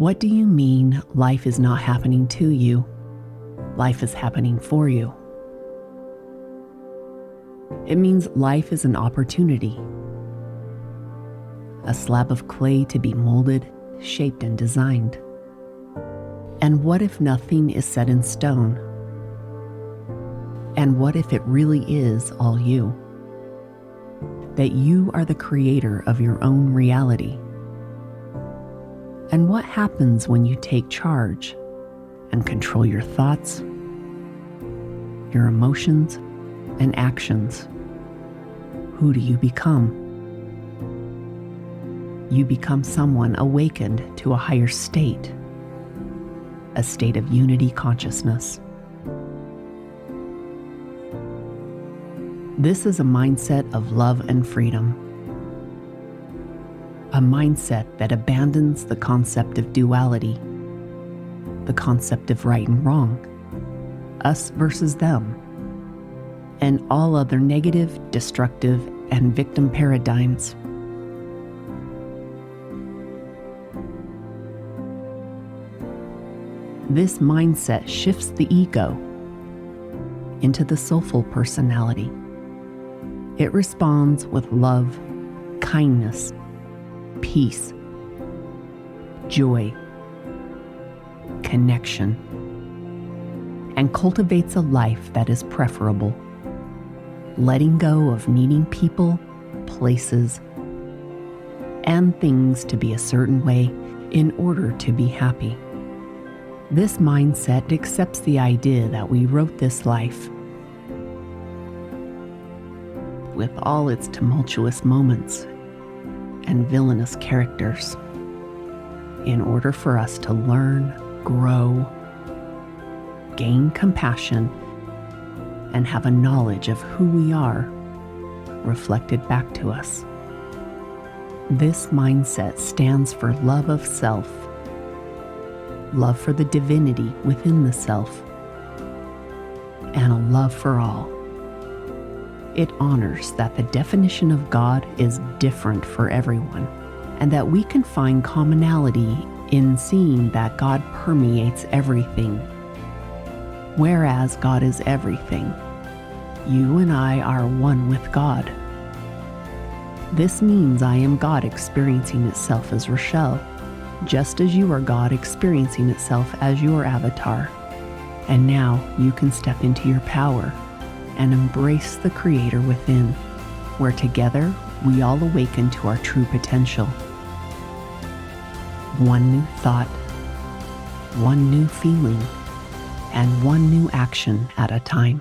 What do you mean life is not happening to you? Life is happening for you. It means life is an opportunity, a slab of clay to be molded, shaped, and designed. And what if nothing is set in stone? And what if it really is all you? That you are the creator of your own reality? And what happens when you take charge and control your thoughts, your emotions, and actions? Who do you become? You become someone awakened to a higher state, a state of unity consciousness. This is a mindset of love and freedom, a mindset that abandons the concept of duality, the concept of right and wrong, us versus them, and all other negative, destructive, and victim paradigms. This mindset shifts the ego into the soulful personality. It responds with love, kindness, peace, joy, connection, and cultivates a life that is preferable, letting go of needing people, places, and things to be a certain way in order to be happy. This mindset accepts the idea that we wrote this life with all its tumultuous moments and villainous characters in order for us to learn, grow, gain compassion, and have a knowledge of who we are reflected back to us. This mindset stands for love of self, love for the divinity within the self, and a love for all. It honors that the definition of God is different for everyone, and that we can find commonality in seeing that God permeates everything. Whereas God is everything, you and I are one with God. This means I am God experiencing itself as Rachelle, just as you are God experiencing itself as your avatar. And now you can step into your power and embrace the Creator within, where together we all awaken to our true potential. One new thought, one new feeling, and one new action at a time.